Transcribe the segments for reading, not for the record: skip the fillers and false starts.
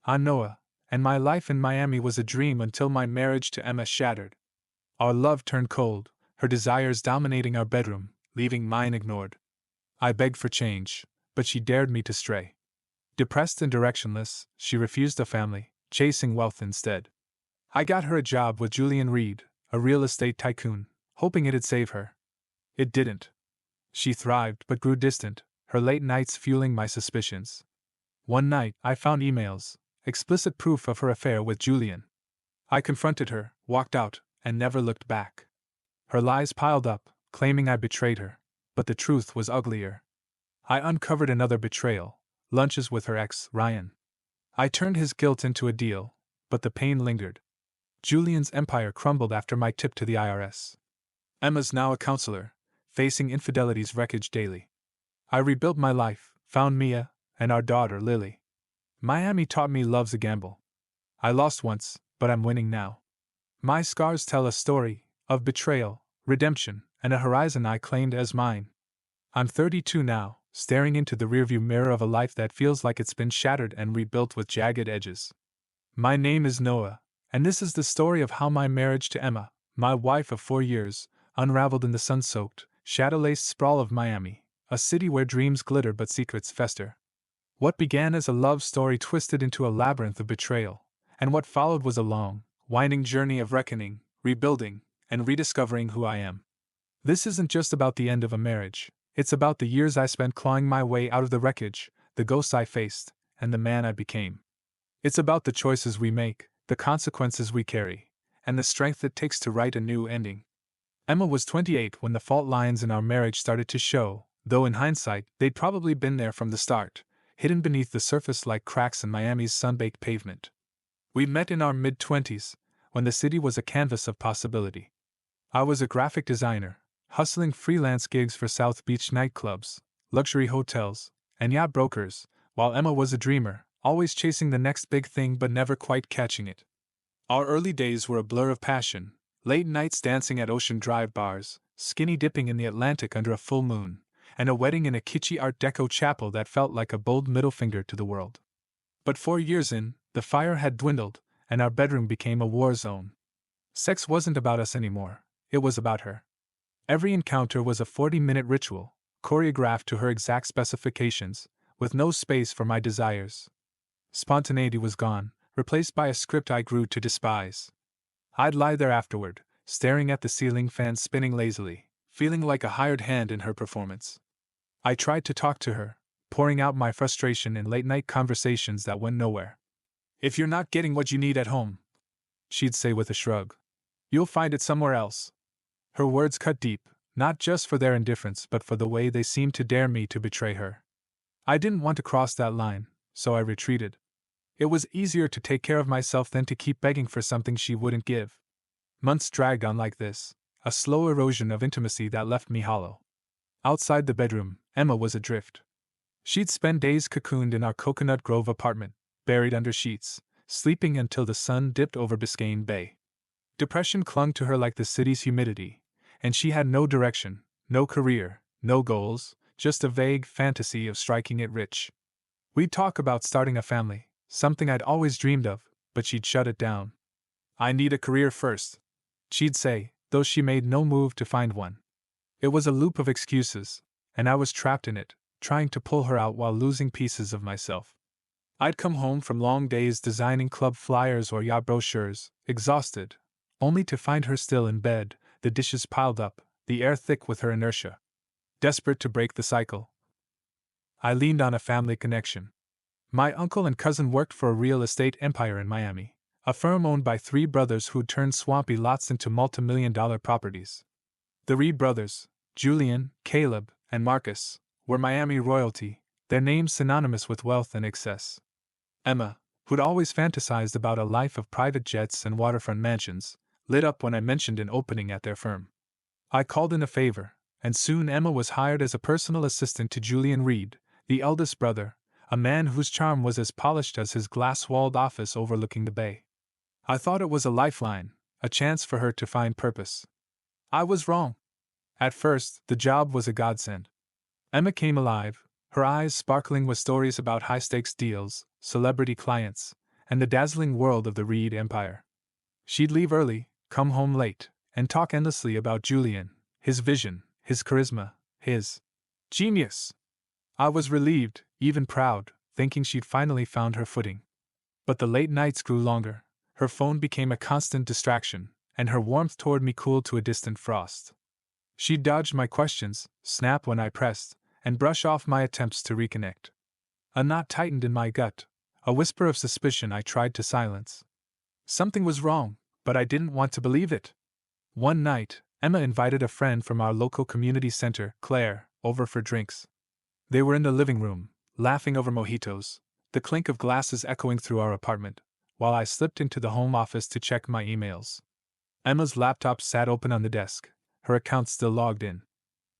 Noah, and my life in Miami was a dream until my marriage to Emma shattered. Our love turned cold, her desires dominating our bedroom, leaving mine ignored. I begged for change, but she dared me to stray. Depressed and directionless, she refused a family, chasing wealth instead. I got her a job with Julian Reed, a real estate tycoon, hoping it'd save her. It didn't. She thrived but grew distant, her late nights fueling my suspicions. One night, I found emails, explicit proof of her affair with Julian. I confronted her, walked out, and never looked back. Her lies piled up, claiming I betrayed her, but the truth was uglier. I uncovered another betrayal, lunches with her ex, Ryan. I turned his guilt into a deal, but the pain lingered. Julian's empire crumbled after my tip to the IRS. Emma's now a counselor, facing infidelity's wreckage daily. I rebuilt my life, found Mia, and our daughter, Lily. Miami taught me love's a gamble. I lost once, but I'm winning now. My scars tell a story of betrayal, redemption, and a horizon I claimed as mine. I'm 32 now, staring into the rearview mirror of a life that feels like it's been shattered and rebuilt with jagged edges. My name is Noah, and this is the story of how my marriage to Emma, my wife of 4 years, unraveled in the sun-soaked, shadow-laced sprawl of Miami, a city where dreams glitter but secrets fester. What began as a love story twisted into a labyrinth of betrayal, and what followed was a long, winding journey of reckoning, rebuilding, and rediscovering who I am. This isn't just about the end of a marriage, it's about the years I spent clawing my way out of the wreckage, the ghosts I faced, and the man I became. It's about the choices we make, the consequences we carry, and the strength it takes to write a new ending. Emma was 28 when the fault lines in our marriage started to show, though in hindsight, they'd probably been there from the start, hidden beneath the surface like cracks in Miami's sun-baked pavement. We met in our mid-20s, when the city was a canvas of possibility. I was a graphic designer, hustling freelance gigs for South Beach nightclubs, luxury hotels, and yacht brokers, while Emma was a dreamer, always chasing the next big thing but never quite catching it. Our early days were a blur of passion, late nights dancing at Ocean Drive bars, skinny dipping in the Atlantic under a full moon, and a wedding in a kitschy Art Deco chapel that felt like a bold middle finger to the world. But 4 years in, the fire had dwindled, and our bedroom became a war zone. Sex wasn't about us anymore, it was about her. Every encounter was a 40-minute ritual, choreographed to her exact specifications, with no space for my desires. Spontaneity was gone, replaced by a script I grew to despise. I'd lie there afterward, staring at the ceiling fan spinning lazily, feeling like a hired hand in her performance. I tried to talk to her, pouring out my frustration in late-night conversations that went nowhere. "If you're not getting what you need at home," she'd say with a shrug, "you'll find it somewhere else." Her words cut deep, not just for their indifference but for the way they seemed to dare me to betray her. I didn't want to cross that line, so I retreated. It was easier to take care of myself than to keep begging for something she wouldn't give. Months dragged on like this, a slow erosion of intimacy that left me hollow. Outside the bedroom, Emma was adrift. She'd spend days cocooned in our Coconut Grove apartment, buried under sheets, sleeping until the sun dipped over Biscayne Bay. Depression clung to her like the city's humidity, and she had no direction, no career, no goals, just a vague fantasy of striking it rich. We'd talk about starting a family, something I'd always dreamed of, but she'd shut it down. "I need a career first," she'd say, though she made no move to find one. It was a loop of excuses, and I was trapped in it, trying to pull her out while losing pieces of myself. I'd come home from long days designing club flyers or yacht brochures, exhausted, only to find her still in bed, the dishes piled up, the air thick with her inertia. Desperate to break the cycle, I leaned on a family connection. My uncle and cousin worked for a real estate empire in Miami, a firm owned by 3 brothers who'd turned swampy lots into multi-million-dollar properties. The Reed brothers, Julian, Caleb, and Marcus, were Miami royalty, their names synonymous with wealth and excess. Emma, who'd always fantasized about a life of private jets and waterfront mansions, lit up when I mentioned an opening at their firm. I called in a favor, and soon Emma was hired as a personal assistant to Julian Reed, the eldest brother, a man whose charm was as polished as his glass-walled office overlooking the bay. I thought it was a lifeline, a chance for her to find purpose. I was wrong. At first, the job was a godsend. Emma came alive, her eyes sparkling with stories about high-stakes deals, celebrity clients, and the dazzling world of the Reed Empire. She'd leave early, come home late, and talk endlessly about Julian, his vision, his charisma, his genius. I was relieved, even proud, thinking she'd finally found her footing. But the late nights grew longer, her phone became a constant distraction, and her warmth toward me cooled to a distant frost. She'd dodge my questions, snap when I pressed, and brush off my attempts to reconnect. A knot tightened in my gut, a whisper of suspicion I tried to silence. Something was wrong, but I didn't want to believe it. One night, Emma invited a friend from our local community center, Claire, over for drinks. They were in the living room, laughing over mojitos, the clink of glasses echoing through our apartment, while I slipped into the home office to check my emails. Emma's laptop sat open on the desk, her account still logged in.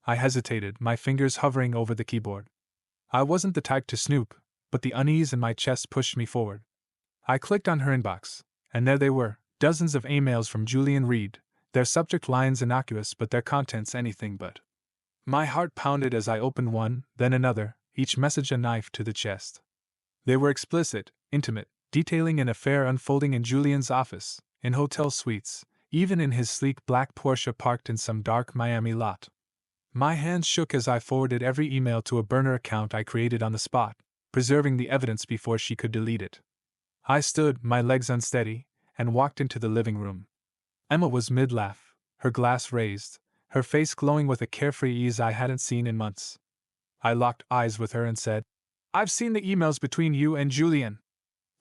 I hesitated, my fingers hovering over the keyboard. I wasn't the type to snoop, but the unease in my chest pushed me forward. I clicked on her inbox, and there they were, dozens of emails from Julian Reed, their subject lines innocuous but their contents anything but. My heart pounded as I opened one, then another, each message a knife to the chest. They were explicit, intimate, detailing an affair unfolding in Julian's office, in hotel suites, even in his sleek black Porsche parked in some dark Miami lot. My hands shook as I forwarded every email to a burner account I created on the spot, preserving the evidence before she could delete it. I stood, my legs unsteady, and walked into the living room. Emma was mid-laugh, her glass raised, her face glowing with a carefree ease I hadn't seen in months. I locked eyes with her and said, "I've seen the emails between you and Julian."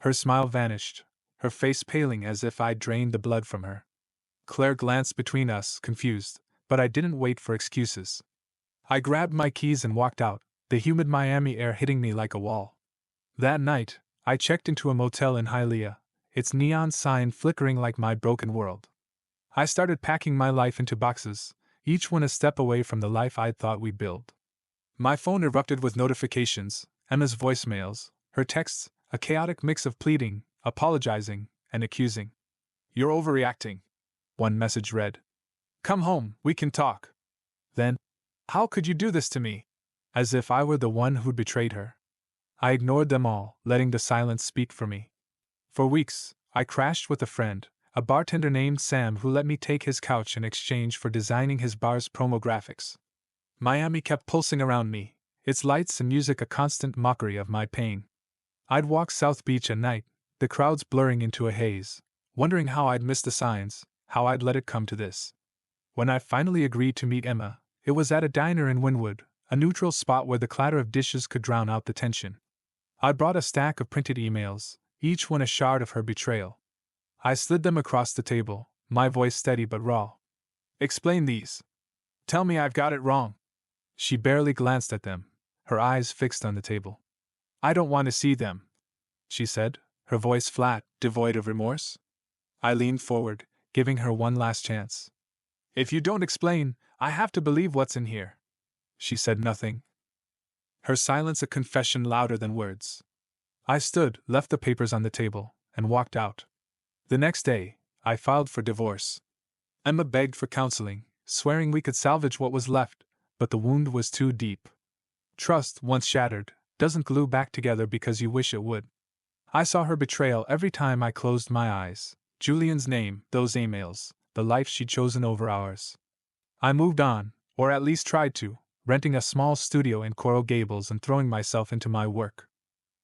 Her smile vanished, her face paling as if I'd drained the blood from her. Claire glanced between us, confused, but I didn't wait for excuses. I grabbed my keys and walked out, the humid Miami air hitting me like a wall. That night, I checked into a motel in Hialeah, its neon sign flickering like my broken world. I started packing my life into boxes, each one a step away from the life I'd thought we'd build. My phone erupted with notifications, Emma's voicemails, her texts, a chaotic mix of pleading, apologizing, and accusing. "You're overreacting," one message read. "Come home, we can talk." Then, "How could you do this to me?" As if I were the one who'd betrayed her. I ignored them all, letting the silence speak for me. For weeks, I crashed with a friend, a bartender named Sam who let me take his couch in exchange for designing his bar's promo graphics. Miami kept pulsing around me, its lights and music a constant mockery of my pain. I'd walk South Beach at night, the crowds blurring into a haze, wondering how I'd missed the signs, how I'd let it come to this. When I finally agreed to meet Emma, it was at a diner in Wynwood, a neutral spot where the clatter of dishes could drown out the tension. I brought a stack of printed emails, each one a shard of her betrayal. I slid them across the table, my voice steady but raw. "Explain these. Tell me I've got it wrong." She barely glanced at them, her eyes fixed on the table. "I don't want to see them," she said, her voice flat, devoid of remorse. I leaned forward, giving her one last chance. "If you don't explain, I have to believe what's in here." She said nothing. Her silence a confession louder than words. I stood, left the papers on the table, and walked out. The next day, I filed for divorce. Emma begged for counseling, swearing we could salvage what was left, but the wound was too deep. Trust, once shattered, doesn't glue back together because you wish it would. I saw her betrayal every time I closed my eyes. Julian's name, those emails, the life she'd chosen over ours. I moved on, or at least tried to, renting a small studio in Coral Gables and throwing myself into my work.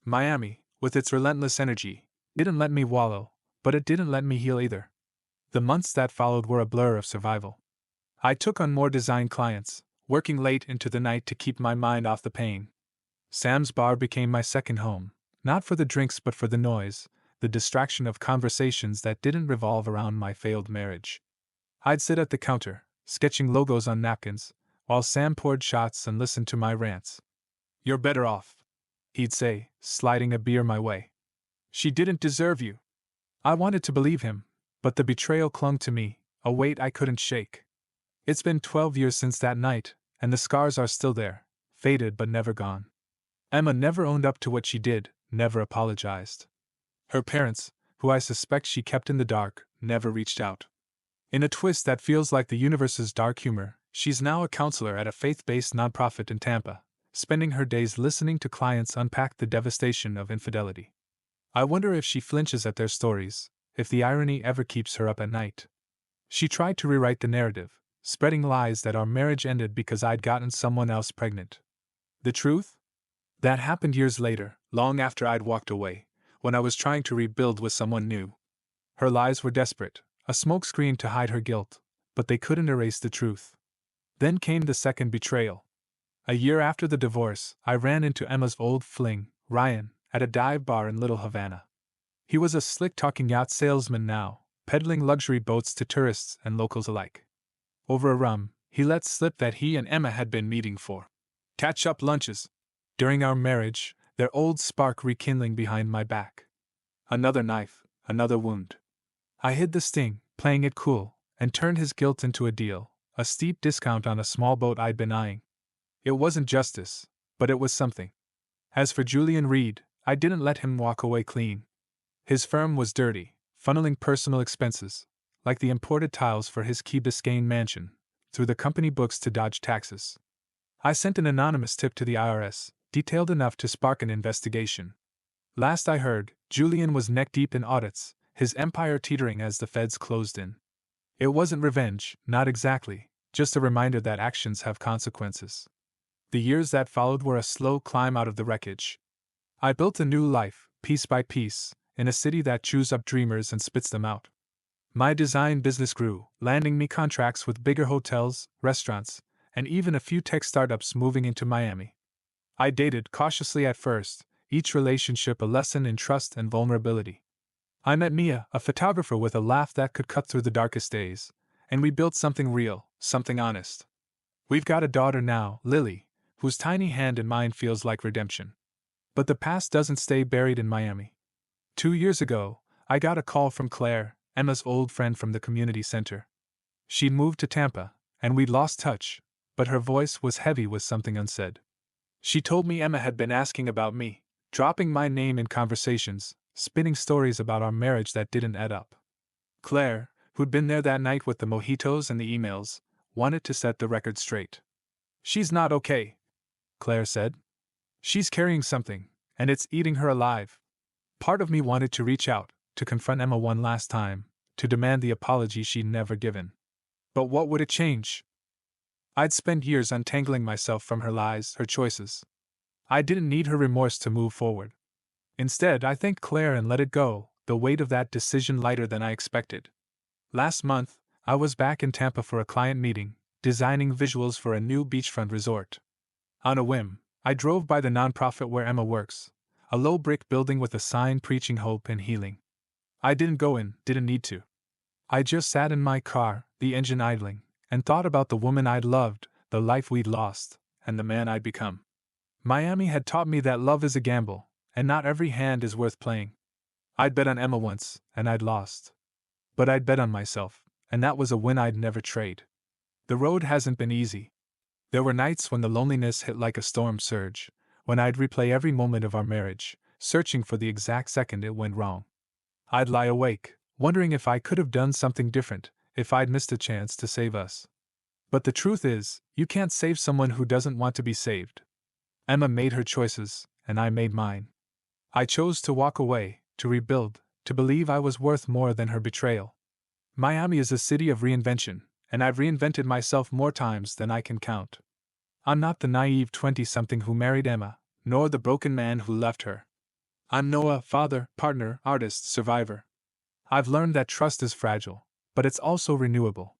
Miami, with its relentless energy, didn't let me wallow, but it didn't let me heal either. The months that followed were a blur of survival. I took on more design clients, working late into the night to keep my mind off the pain. Sam's bar became my second home, not for the drinks but for the noise, the distraction of conversations that didn't revolve around my failed marriage. I'd sit at the counter, sketching logos on napkins, while Sam poured shots and listened to my rants. "You're better off," he'd say, sliding a beer my way. "She didn't deserve you." I wanted to believe him, but the betrayal clung to me, a weight I couldn't shake. It's been 12 years since that night, and the scars are still there, faded but never gone. Emma never owned up to what she did, never apologized. Her parents, who I suspect she kept in the dark, never reached out. In a twist that feels like the universe's dark humor, she's now a counselor at a faith-based nonprofit in Tampa, spending her days listening to clients unpack the devastation of infidelity. I wonder if she flinches at their stories, if the irony ever keeps her up at night. She tried to rewrite the narrative, spreading lies that our marriage ended because I'd gotten someone else pregnant. The truth? That happened years later, long after I'd walked away, when I was trying to rebuild with someone new. Her lies were desperate, a smokescreen to hide her guilt, but they couldn't erase the truth. Then came the second betrayal. A year after the divorce, I ran into Emma's old fling, Ryan, at a dive bar in Little Havana. He was a slick-talking yacht salesman now, peddling luxury boats to tourists and locals alike. Over a rum, he let slip that he and Emma had been meeting for catch-up lunches. During our marriage, their old spark rekindling behind my back. Another knife, another wound. I hid the sting, playing it cool, and turned his guilt into a deal, a steep discount on a small boat I'd been eyeing. It wasn't justice, but it was something. As for Julian Reed, I didn't let him walk away clean. His firm was dirty, funneling personal expenses, like the imported tiles for his Key Biscayne mansion, through the company books to dodge taxes. I sent an anonymous tip to the IRS, detailed enough to spark an investigation. Last I heard, Julian was neck-deep in audits, his empire teetering as the feds closed in. It wasn't revenge, not exactly, just a reminder that actions have consequences. The years that followed were a slow climb out of the wreckage. I built a new life, piece by piece, in a city that chews up dreamers and spits them out. My design business grew, landing me contracts with bigger hotels, restaurants, and even a few tech startups moving into Miami. I dated cautiously at first, each relationship a lesson in trust and vulnerability. I met Mia, a photographer with a laugh that could cut through the darkest days, and we built something real, something honest. We've got a daughter now, Lily, whose tiny hand in mine feels like redemption. But the past doesn't stay buried in Miami. 2 years ago, I got a call from Claire, Emma's old friend from the community center. She'd moved to Tampa, and we'd lost touch, but her voice was heavy with something unsaid. She told me Emma had been asking about me, dropping my name in conversations, spinning stories about our marriage that didn't add up. Claire, who'd been there that night with the mojitos and the emails, wanted to set the record straight. "She's not okay," Claire said. "She's carrying something, and it's eating her alive." Part of me wanted to reach out, to confront Emma one last time, to demand the apology she'd never given. But what would it change? I'd spent years untangling myself from her lies, her choices. I didn't need her remorse to move forward. Instead, I thanked Claire and let it go, the weight of that decision lighter than I expected. Last month, I was back in Tampa for a client meeting, designing visuals for a new beachfront resort. On a whim, I drove by the nonprofit where Emma works, a low brick building with a sign preaching hope and healing. I didn't go in, didn't need to. I just sat in my car, the engine idling, and thought about the woman I'd loved, the life we'd lost, and the man I'd become. Miami had taught me that love is a gamble, and not every hand is worth playing. I'd bet on Emma once, and I'd lost. But I'd bet on myself, and that was a win I'd never trade. The road hasn't been easy. There were nights when the loneliness hit like a storm surge, when I'd replay every moment of our marriage, searching for the exact second it went wrong. I'd lie awake, wondering if I could have done something different, if I'd missed a chance to save us. But the truth is, you can't save someone who doesn't want to be saved. Emma made her choices, and I made mine. I chose to walk away, to rebuild, to believe I was worth more than her betrayal. Miami is a city of reinvention, and I've reinvented myself more times than I can count. I'm not the naive 20-something who married Emma, nor the broken man who left her. I'm Noah, father, partner, artist, survivor. I've learned that trust is fragile, but it's also renewable.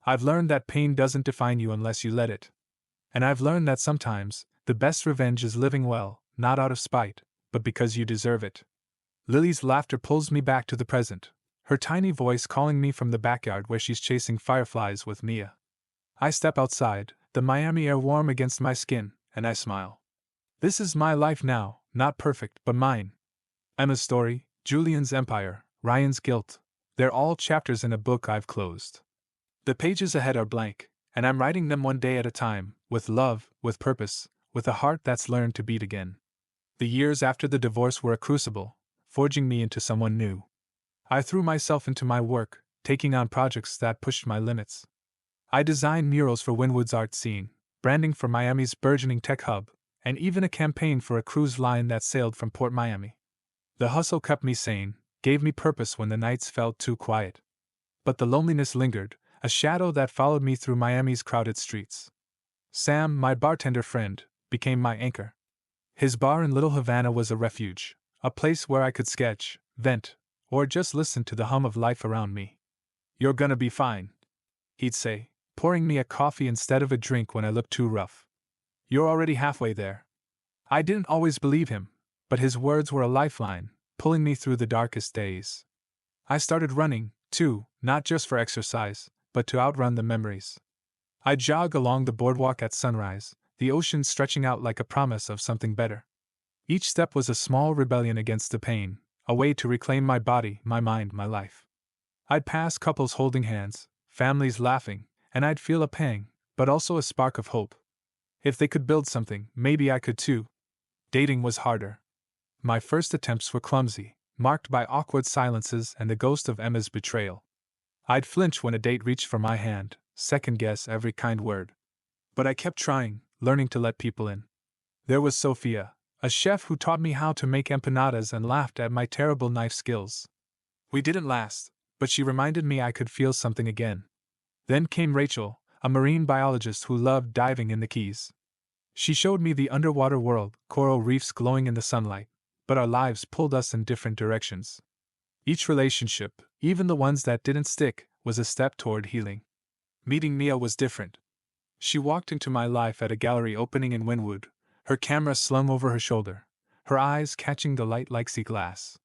I've learned that pain doesn't define you unless you let it. And I've learned that sometimes, the best revenge is living well, not out of spite, but because you deserve it. Lily's laughter pulls me back to the present, her tiny voice calling me from the backyard where she's chasing fireflies with Mia. I step outside, the Miami air warm against my skin, and I smile. This is my life now, not perfect, but mine. Emma's story, Julian's empire, Ryan's guilt, they're all chapters in a book I've closed. The pages ahead are blank, and I'm writing them one day at a time, with love, with purpose, with a heart that's learned to beat again. The years after the divorce were a crucible, forging me into someone new. I threw myself into my work, taking on projects that pushed my limits. I designed murals for Wynwood's art scene, branding for Miami's burgeoning tech hub, and even a campaign for a cruise line that sailed from Port Miami. The hustle kept me sane, gave me purpose when the nights felt too quiet. But the loneliness lingered, a shadow that followed me through Miami's crowded streets. Sam, my bartender friend, became my anchor. His bar in Little Havana was a refuge, a place where I could sketch, vent, or just listen to the hum of life around me. "You're gonna be fine," he'd say, pouring me a coffee instead of a drink when I looked too rough. "You're already halfway there." I didn't always believe him, but his words were a lifeline, pulling me through the darkest days. I started running, too, not just for exercise, but to outrun the memories. I'd jog along the boardwalk at sunrise, the ocean stretching out like a promise of something better. Each step was a small rebellion against the pain, a way to reclaim my body, my mind, my life. I'd pass couples holding hands, families laughing, and I'd feel a pang, but also a spark of hope. If they could build something, maybe I could too. Dating was harder. My first attempts were clumsy, marked by awkward silences and the ghost of Emma's betrayal. I'd flinch when a date reached for my hand, second guess every kind word. But I kept trying, learning to let people in. There was Sophia, a chef who taught me how to make empanadas and laughed at my terrible knife skills. We didn't last, but she reminded me I could feel something again. Then came Rachel, a marine biologist who loved diving in the Keys. She showed me the underwater world, coral reefs glowing in the sunlight, but our lives pulled us in different directions. Each relationship, even the ones that didn't stick, was a step toward healing. Meeting Mia was different. She walked into my life at a gallery opening in Wynwood, her camera slung over her shoulder, her eyes catching the light like sea glass.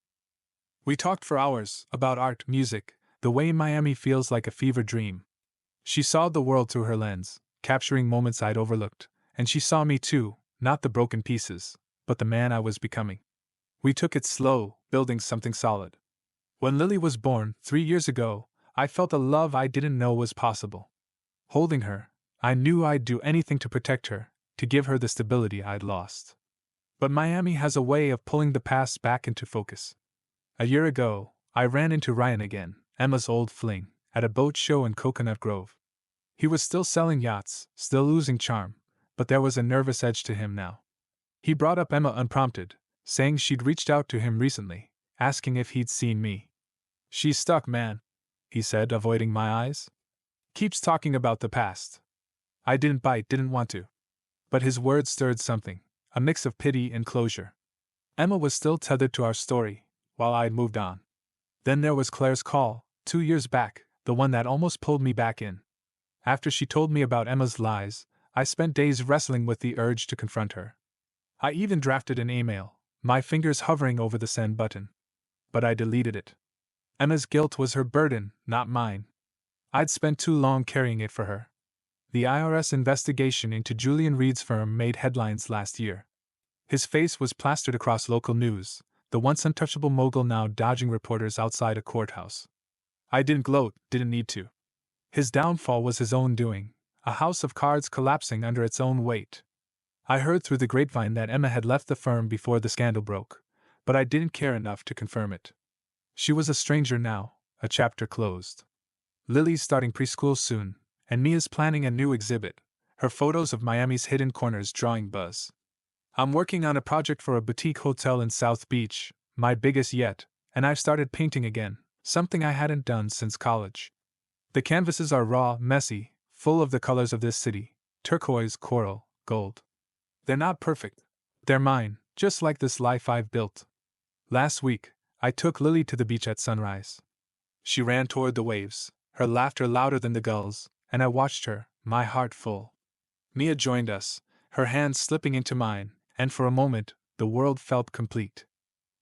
We talked for hours about art, music, the way Miami feels like a fever dream. She saw the world through her lens, capturing moments I'd overlooked, and she saw me too, not the broken pieces, but the man I was becoming. We took it slow, building something solid. When Lily was born, 3 years ago, I felt a love I didn't know was possible. Holding her, I knew I'd do anything to protect her, to give her the stability I'd lost. But Miami has a way of pulling the past back into focus. A year ago, I ran into Ryan again, Emma's old fling, at a boat show in Coconut Grove. He was still selling yachts, still losing charm, but there was a nervous edge to him now. He brought up Emma unprompted, saying she'd reached out to him recently, asking if he'd seen me. "She's stuck, man," he said, avoiding my eyes. "Keeps talking about the past." I didn't bite, didn't want to. But his words stirred something, a mix of pity and closure. Emma was still tethered to our story, while I'd moved on. Then there was Claire's call, 2 years back, the one that almost pulled me back in. After she told me about Emma's lies, I spent days wrestling with the urge to confront her. I even drafted an email, my fingers hovering over the send button. But I deleted it. Emma's guilt was her burden, not mine. I'd spent too long carrying it for her. The IRS investigation into Julian Reed's firm made headlines last year. His face was plastered across local news, the once untouchable mogul now dodging reporters outside a courthouse. I didn't gloat, didn't need to. His downfall was his own doing, a house of cards collapsing under its own weight. I heard through the grapevine that Emma had left the firm before the scandal broke, but I didn't care enough to confirm it. She was a stranger now, a chapter closed. Lily's starting preschool soon, and Mia's planning a new exhibit, her photos of Miami's hidden corners drawing buzz. I'm working on a project for a boutique hotel in South Beach, my biggest yet, and I've started painting again, something I hadn't done since college. The canvases are raw, messy, full of the colors of this city, turquoise, coral, gold. They're not perfect. They're mine, just like this life I've built. Last week, I took Lily to the beach at sunrise. She ran toward the waves, her laughter louder than the gulls, and I watched her, my heart full. Mia joined us, her hands slipping into mine, and for a moment, the world felt complete.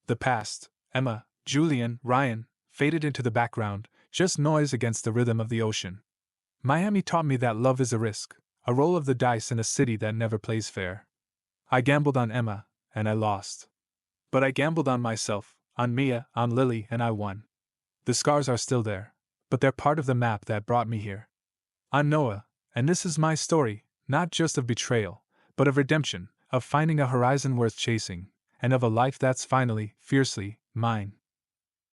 The past, Emma, Julian, Ryan, faded into the background, just noise against the rhythm of the ocean. Miami taught me that love is a risk, a roll of the dice in a city that never plays fair. I gambled on Emma, and I lost. But I gambled on myself, on Mia, on Lily, and I won. The scars are still there, but they're part of the map that brought me here. I'm Noah, and this is my story, not just of betrayal, but of redemption, of finding a horizon worth chasing, and of a life that's finally, fiercely, mine.